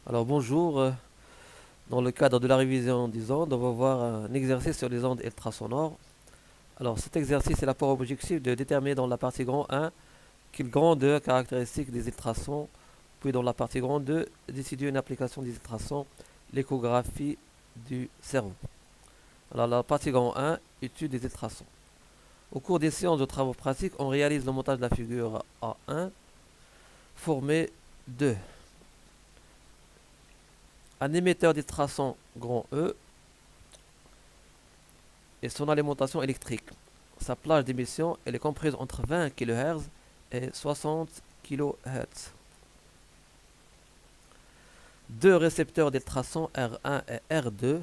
Alors bonjour, dans le cadre de la révision des ondes, on va voir un exercice sur les ondes ultrasonores. Alors cet exercice a pour objectif de déterminer dans la partie grand 1 quelle grandeur caractéristique des ultrasons, puis dans la partie grand 2 d'étudier une application des ultrasons, l'échographie du cerveau. Alors la partie grand 1, étude des ultrasons. Au cours des séances de travaux pratiques, on réalise le montage de la figure A1 formée de un émetteur d'ultrasons grand E et son alimentation électrique. Sa plage d'émission elle est comprise entre 20 kHz et 60 kHz. Deux récepteurs d'ultrasons R1 et R2.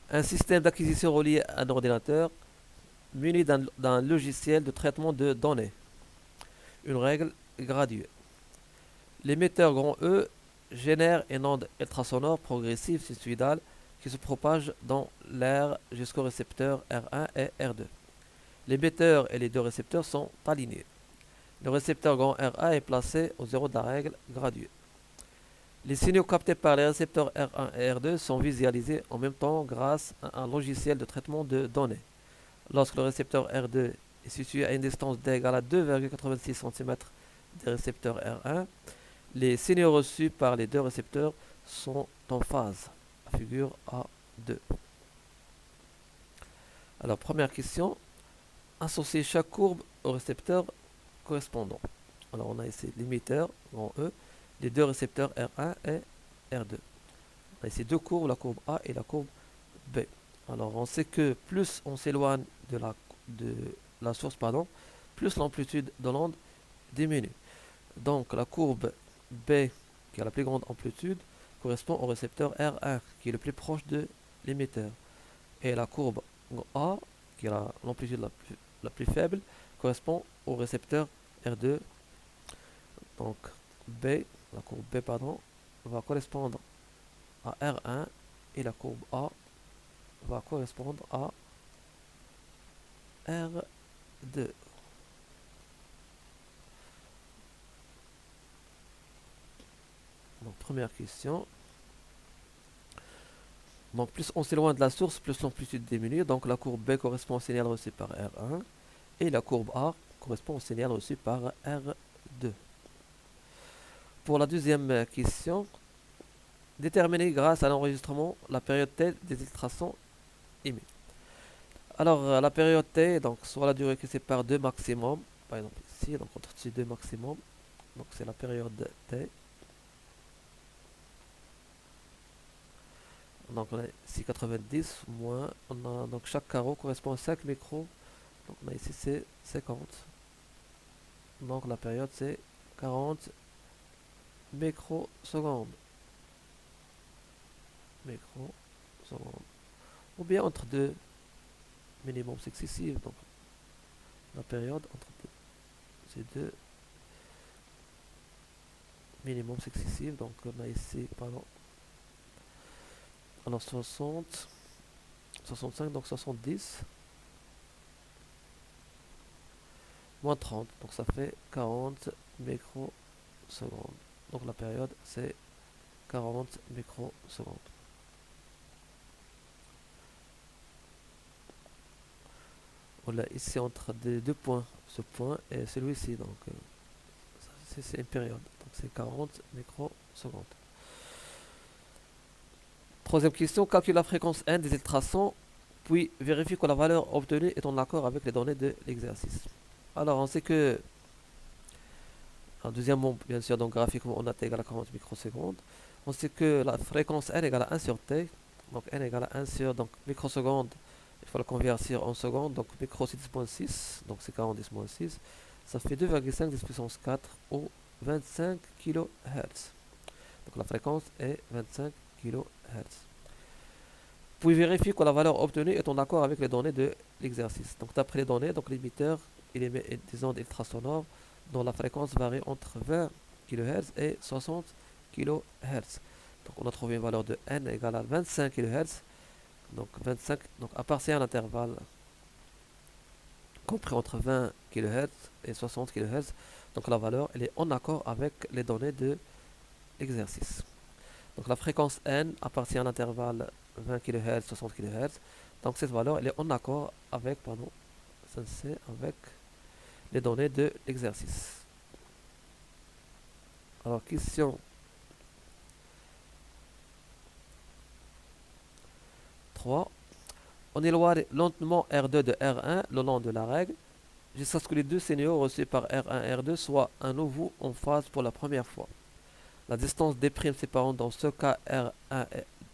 Un système d'acquisition relié à un ordinateur muni d'un logiciel de traitement de données. Une règle graduée. L'émetteur grand E génère une onde ultrasonore progressive sinusoïdale qui se propage dans l'air jusqu'au récepteur R1 et R2. L'émetteur et les deux récepteurs sont alignés. Le récepteur grand R1 est placé au zéro de la règle graduée. Les signaux captés par les récepteurs R1 et R2 sont visualisés en même temps grâce à un logiciel de traitement de données. Lorsque le récepteur R2 est situé à une distance d égale à 2,86 cm des récepteurs R1, les signaux reçus par les deux récepteurs sont en phase. La figure A2. Alors, première question. Associer chaque courbe au récepteur correspondant. Alors, on a ici l'émetteur, grand E, les deux récepteurs R1 et R2. On a ici deux courbes, la courbe A et la courbe B. Alors, on sait que plus on s'éloigne de la source, plus l'amplitude de l'onde diminue. Donc, la courbe B, qui a la plus grande amplitude, correspond au récepteur R1, qui est le plus proche de l'émetteur. Et la courbe A, qui a l'amplitude la plus faible, correspond au récepteur R2. Donc, la courbe B, va correspondre à R1 et la courbe A va correspondre à R2. Donc, première question. Donc, plus on s'éloigne de la source, plus l'amplitude diminue. Donc, la courbe B correspond au signal reçu par R1 et la courbe A correspond au signal reçu par R2. Pour la deuxième question, déterminer grâce à l'enregistrement la période T des ultrasons émis. Alors, la période T, donc soit la durée qui sépare deux maximum, par exemple ici, donc entre ces deux maximum, donc c'est la période T. Donc on a ici 90 moins, on a donc chaque carreau correspond à 5 micros, donc on a ici c'est 50. Donc la période c'est 40 microsecondes. Microsecondes. Ou bien entre deux minimums successifs, donc la période entre ces deux minimums successifs, donc on a ici, alors 60, 65, donc 70, moins 30, donc ça fait 40 microsecondes. Donc la période c'est 40 microsecondes. On a ici entre des deux points, ce point et celui-ci, donc c'est une période, donc c'est 40 microsecondes. Troisième question, calcule la fréquence n des ultrasons, puis vérifie que la valeur obtenue est en accord avec les données de l'exercice. Alors on sait que, en deuxièmement, bien sûr, donc graphiquement on a t égale à 40 microsecondes. On sait que la fréquence n égale à 1 sur t, donc n égale à 1 sur donc, microsecondes, il faut la convertir en secondes, donc micro c'est 10.6, donc c'est 40 10.6, ça fait 2,5 10 puissance 4 ou 25 kHz. Donc la fréquence est 25 kHz. Puis vérifier que la valeur obtenue est en accord avec les données de l'exercice. Donc d'après les données, donc l'émetteur il émet des ondes ultrasonores dont la fréquence varie entre 20 kHz et 60 kHz. Donc on a trouvé une valeur de n égale à 25 kHz. Donc 25, donc à partir d'un intervalle compris entre 20 kHz et 60 kHz. Donc la valeur elle est en accord avec les données de l'exercice. Donc la fréquence n appartient à l'intervalle 20 kHz, 60 kHz. Donc cette valeur elle est en accord avec, avec les données de l'exercice. Alors question 3. On éloigne lentement R2 de R1 le long de la règle jusqu'à ce que les deux signaux reçus par R1 et R2 soient à nouveau en phase pour la première fois. La distance D' séparant dans ce cas R1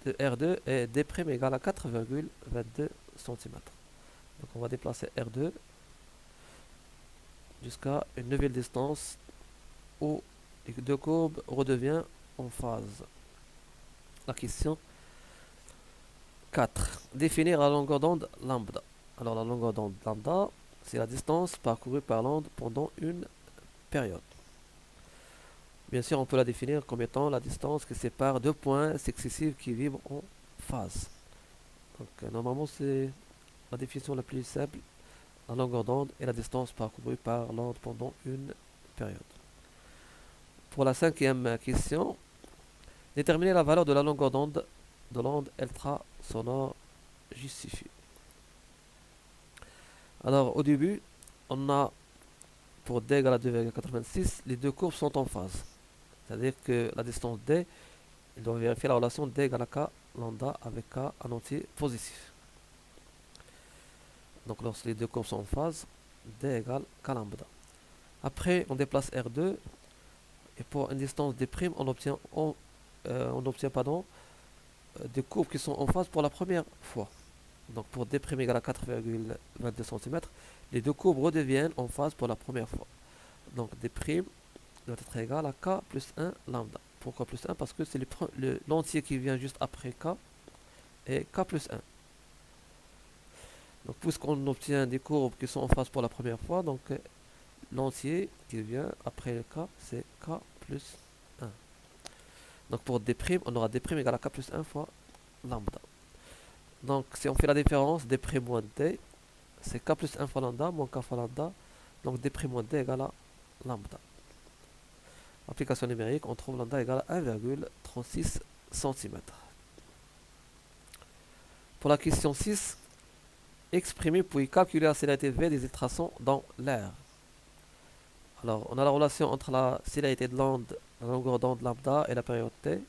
de R2 est D' égale à 4,22 cm. Donc on va déplacer R2 jusqu'à une nouvelle distance où les deux courbes redeviennent en phase. La question 4. Définir la longueur d'onde lambda. Alors la longueur d'onde lambda, c'est la distance parcourue par l'onde pendant une période. Bien sûr, on peut la définir comme étant la distance qui sépare deux points successifs qui vibrent en phase. Donc normalement, c'est la définition la plus simple. La longueur d'onde est la distance parcourue par l'onde pendant une période. Pour la cinquième question, déterminer la valeur de la longueur d'onde de l'onde ultrasonore justifiée. Alors au début, on a pour D égale à 2,86, les deux courbes sont en phase. C'est-à-dire que la distance D, il doit vérifier la relation D égale à K lambda avec K en entier positif. Donc lorsque les deux courbes sont en phase, D égale K lambda. Après, on déplace R2 et pour une distance D', on obtient des courbes qui sont en phase pour la première fois. Donc pour D' égale à 4,22 cm, les deux courbes redeviennent en phase pour la première fois. Donc D' doit être égal à K plus 1 lambda. Pourquoi plus 1? Parce que c'est l'entier qui vient juste après K et K plus 1. Donc puisqu'on obtient des courbes qui sont en phase pour la première fois, donc l'entier qui vient après le K, c'est K plus 1. Donc pour D', on aura D' égale à K plus 1 fois lambda. Donc si on fait la différence, D' moins D, c'est K plus 1 fois lambda moins K fois lambda. Donc D' moins D égale à lambda. Application numérique, on trouve lambda égale à 1,36 cm. Pour la question 6, exprimer puis calculer la célérité V des ultrasons dans l'air. Alors, on a la relation entre la célérité de l'onde, la longueur d'onde lambda et la période T.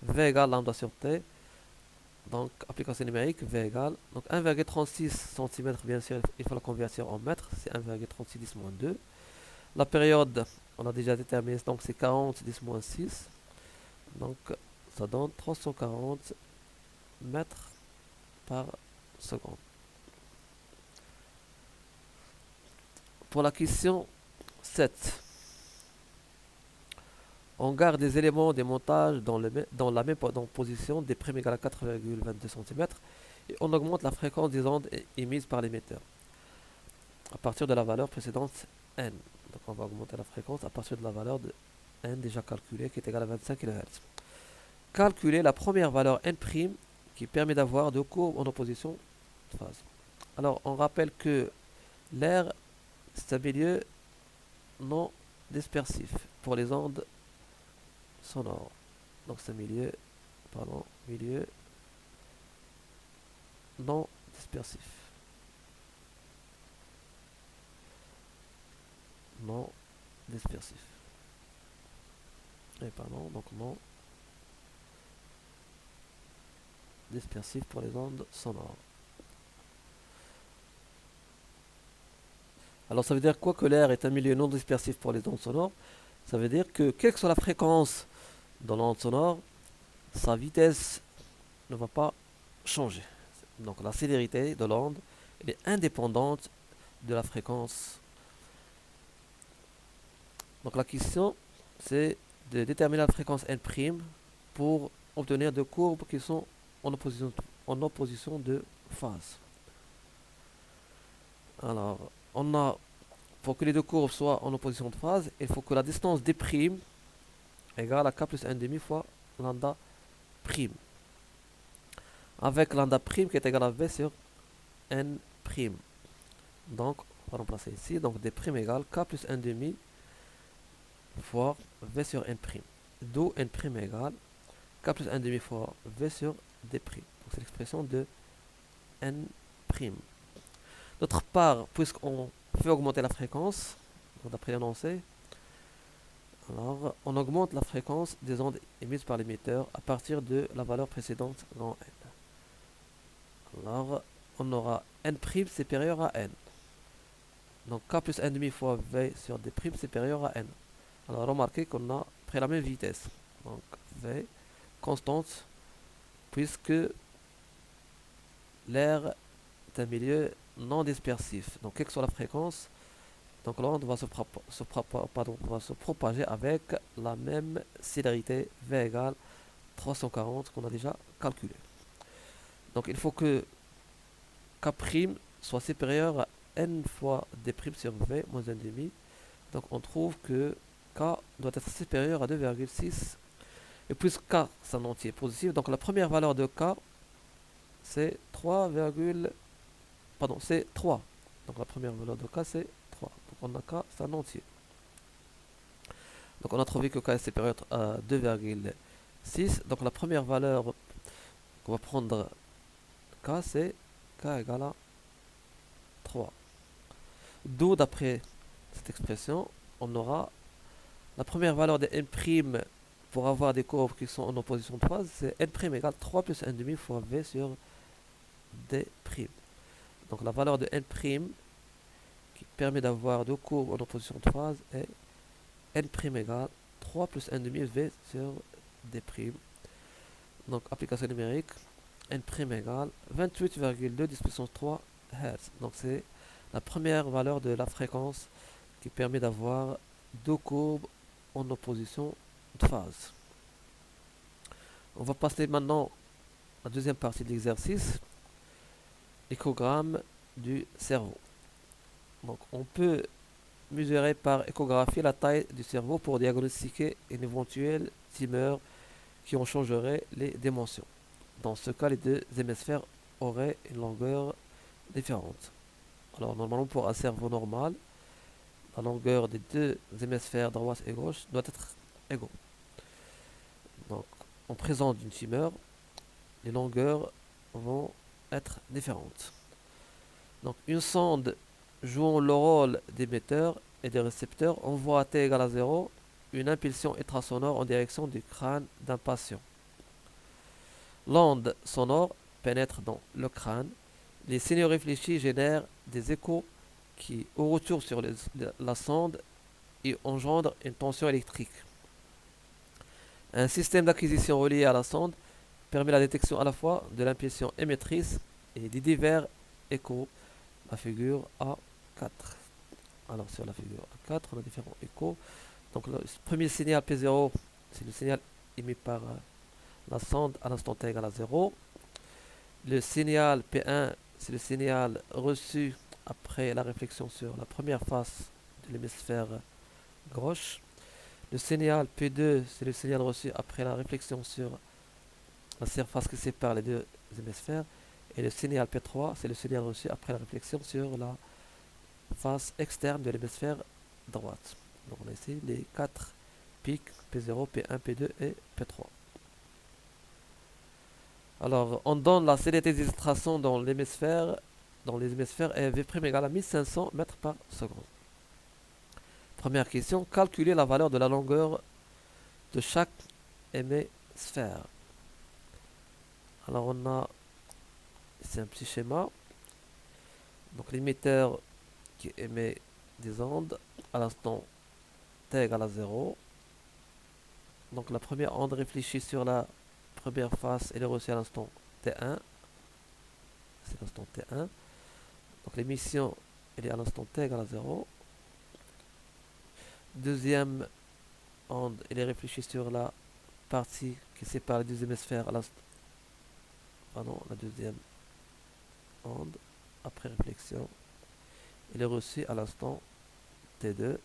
V égale lambda sur T. Donc, application numérique, V égale. Donc, 1,36 cm, bien sûr, il faut la conversion en mètres. C'est 1,36 10 moins 2. La période, on a déjà déterminé, donc c'est 40 10 moins 6. Donc, ça donne 340 mètres par seconde. Pour la question 7, on garde les éléments des montages dans la même position, des D'E' égale à 4,22 cm, et on augmente la fréquence des ondes émises par l'émetteur à partir de la valeur précédente n. Donc on va augmenter la fréquence à partir de la valeur de n déjà calculée qui est égale à 25 kHz. Calculer la première valeur n' qui permet d'avoir deux courbes en opposition de phase. Alors on rappelle que l'air c'est un milieu non dispersif pour les ondes sonores. Donc c'est un milieu non dispersif. Non dispersif. Donc non dispersif pour les ondes sonores. Alors ça veut dire quoi que l'air est un milieu non dispersif pour les ondes sonores? Ça veut dire que quelle que soit la fréquence de l'onde sonore, sa vitesse ne va pas changer. Donc la célérité de l'onde est indépendante de la fréquence. Donc la question c'est de déterminer la fréquence n' pour obtenir deux courbes qui sont en opposition de phase. Alors on a, pour que les deux courbes soient en opposition de phase, il faut que la distance D' égale à K plus 1,5 fois lambda prime. Avec lambda prime qui est égal à V sur n prime. Donc, on va remplacer ici. Donc, D' égale K plus 1,5 fois V sur n prime. d'où n' égale k plus 1 demi fois v sur d'. Donc c'est l'expression de n'. D'autre part, puisqu'on fait augmenter la fréquence, d'après l'énoncé, alors on augmente la fréquence des ondes émises par l'émetteur à partir de la valeur précédente grand N. Alors on aura n' supérieur à n. Donc k plus 1 demi fois v sur d' supérieur à n. Alors remarquez qu'on a pris la même vitesse. Donc v constante, puisque l'air est un milieu non dispersif. Donc quelle que soit la fréquence, donc l'onde va se propager avec la même célérité, v égale 340 qu'on a déjà calculé. Donc il faut que k' soit supérieur à n fois d' sur v moins 1,5. Donc on trouve que k doit être supérieur à 2,6. Et puisque k c'est un entier positif, donc la première valeur de k c'est 3, pardon, c'est 3. Donc la première valeur de k c'est 3. Donc on a k c'est un entier. Donc on a trouvé que k est supérieur à 2,6. Donc la première valeur qu'on va prendre k c'est k égale à 3. D'où d'après cette expression, on aura la première valeur de n' pour avoir des courbes qui sont en opposition de phase, c'est n' égale 3 plus 1 demi fois v sur d'. Donc la valeur de n' qui permet d'avoir deux courbes en opposition de phase est n' égale 3 plus 1 demi v sur d'. Donc application numérique, n' égale 28,2 10 puissance 3 Hz. Donc c'est la première valeur de la fréquence qui permet d'avoir deux courbes en opposition de phase. On va passer maintenant à la deuxième partie de l'exercice, échogramme du cerveau. Donc on peut mesurer par échographie la taille du cerveau pour diagnostiquer une éventuelle tumeur qui en changerait les dimensions. Dans ce cas, les deux hémisphères auraient une longueur différente. Alors normalement pour un cerveau normal, la longueur des deux hémisphères droite et gauche doit être égaux. Donc en présence d'une tumeur, les longueurs vont être différentes. Donc une sonde jouant le rôle d'émetteur et de récepteur envoie à t égale à 0 une impulsion ultrasonore en direction du crâne d'un patient. L'onde sonore pénètre dans le crâne. Les signaux réfléchis génèrent des échos qui, au retour sur la sonde, y engendrent une tension électrique. Un système d'acquisition relié à la sonde permet la détection à la fois de l'impulsion émettrice et des divers échos. La figure A4. Alors sur la figure A4, on a différents échos. Donc le premier signal P0, c'est le signal émis par la sonde à l'instant t égale à 0. Le signal P1, c'est le signal reçu après la réflexion sur la première face de l'hémisphère gauche. Le signal P2, c'est le signal reçu après la réflexion sur la surface qui sépare les deux hémisphères. Et le signal P3, c'est le signal reçu après la réflexion sur la face externe de l'hémisphère droite. Donc on a ici les 4 pics P0, P1, P2 et P3. Alors on donne la célérité des ultrasons dans les hémisphères est V' égale à 1500 mètres par seconde. Première question, calculer la valeur de la longueur de chaque hémisphère. Alors on a ici un petit schéma. Donc l'émetteur qui émet des ondes à l'instant t égale à 0. Donc la première onde réfléchit sur la première face, elle est reçue à l'instant t1. C'est l'instant t1. Donc l'émission, elle est à l'instant t égale à 0. Deuxième onde, elle est réfléchie sur la partie qui sépare les deux hémisphères à l'instant. Pardon, la deuxième onde, après réflexion, elle est reçue à l'instant t2.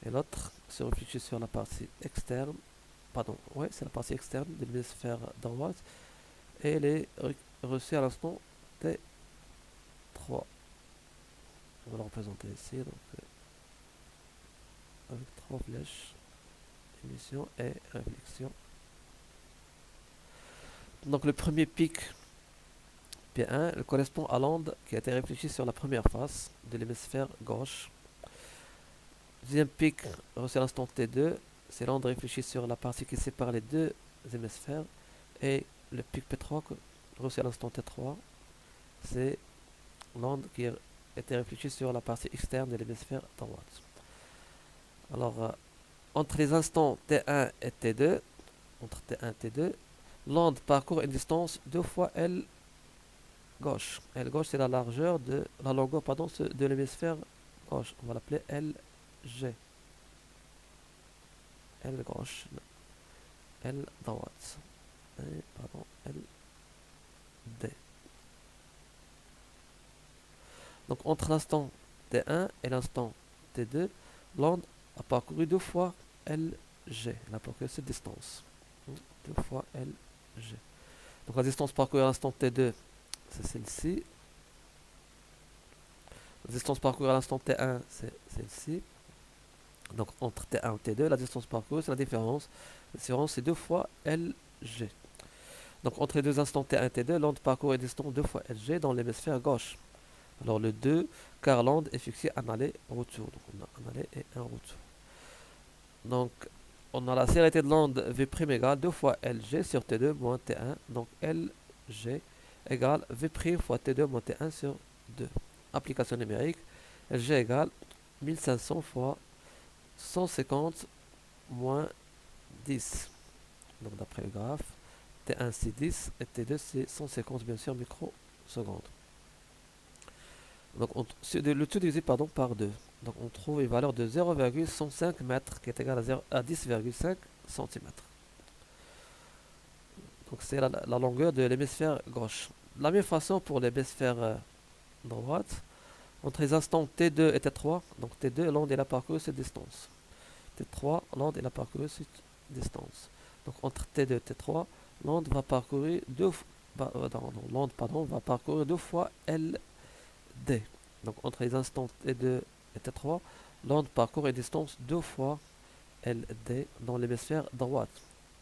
Et l'autre se réfléchit sur la partie externe. Pardon, ouais, c'est la partie externe de l'hémisphère droite. Et elle est reçue à l'instant t3. On va le représenter ici. Donc, avec 3 flèches. Émission et réflexion. Donc le premier pic P1 il correspond à l'onde qui a été réfléchie sur la première face de l'hémisphère gauche. Deuxième pic reçu à l'instant T2, c'est l'onde réfléchie sur la partie qui sépare les deux hémisphères. Et le pic P3 reçu à l'instant T3, c'est l'onde qui a été réfléchie sur la partie externe de l'hémisphère droite. Alors, entre les instants T1 et T2, entre T1 et T2, l'onde parcourt une distance 2 fois L gauche. L gauche, c'est la largeur de la longueur de l'hémisphère gauche. On va l'appeler LG. L gauche. L droite. Et, pardon, LD. Donc entre l'instant T1 et l'instant T2, l'onde a parcouru 2 fois LG. Elle a parcouru cette distance. 2 fois LG. Donc la distance parcourue à l'instant T2, c'est celle-ci. La distance parcourue à l'instant T1, c'est celle-ci. Donc entre T1 et T2, la distance parcourue, c'est la différence. La différence, c'est 2 fois LG. Donc entre les deux instants T1 et T2, l'onde parcourt une distance 2 fois LG dans l'hémisphère gauche. Alors le 2, car l'onde est fixée en aller-retour. Donc on a un aller et un retour. Donc on a la célérité de l'onde V' égale 2 fois LG sur T2 moins T1. Donc LG égale V' fois T2 moins T1 sur 2. Application numérique, LG égale 1500 fois 150 moins 10. Donc d'après le graphe, T1 c'est 10 et T2 c'est 150 bien sûr microsecondes. Donc le tout divisé par 2. Donc on trouve une valeur de 0,105 mètres qui est égale à 10,5 cm. Donc c'est la longueur de l'hémisphère gauche. De la même façon pour l'hémisphère droite, entre les instants T2 et T3, donc T2, l'onde elle a parcouru cette distance. T3, l'onde elle a parcouru cette distance. Donc entre T2 et T3, l'onde va parcourir va parcourir 2 fois LD. Donc entre les instants T2 et T3, l'onde parcourt une distance 2 fois LD dans l'hémisphère droite.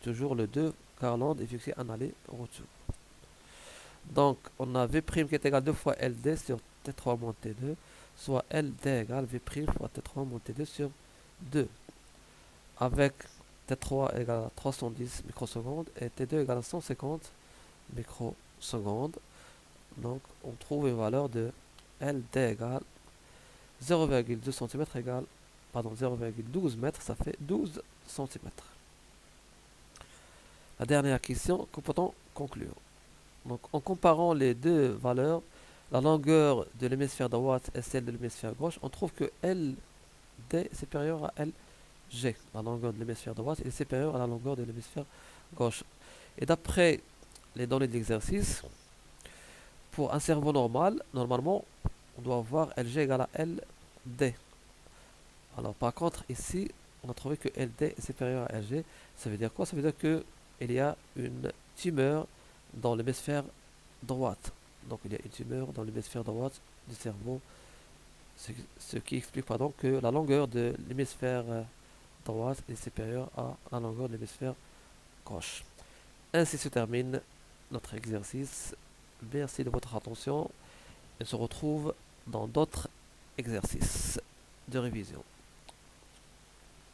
Toujours le 2 car l'onde est fixée en aller-retour. Donc on a V' qui est égal 2 fois LD sur T3 moins T2, soit LD égale V' fois T3 moins T2 sur 2. Avec T3 égale à 310 microsecondes et T2 égale à 150 microsecondes. Donc on trouve une valeur de LD égale 0,2 cm égale, 0,12 mètres, ça fait 12 cm. La dernière question, que peut-on conclure? Donc en comparant les deux valeurs, la longueur de l'hémisphère droite et celle de l'hémisphère gauche, on trouve que LD est supérieur à LG. La longueur de l'hémisphère droite est supérieure à la longueur de l'hémisphère gauche. Et d'après les données de l'exercice, pour un cerveau normal, normalement, on doit avoir LG égale à LD. Alors par contre, ici, on a trouvé que LD est supérieur à LG. Ça veut dire quoi? Ça veut dire qu'il y a une tumeur dans l'hémisphère droite. Donc il y a une tumeur dans l'hémisphère droite du cerveau. Ce qui explique que la longueur de l'hémisphère droite est supérieure à la longueur de l'hémisphère gauche. Ainsi se termine notre exercice. Merci de votre attention. On se retrouve dans d'autres exercices de révision.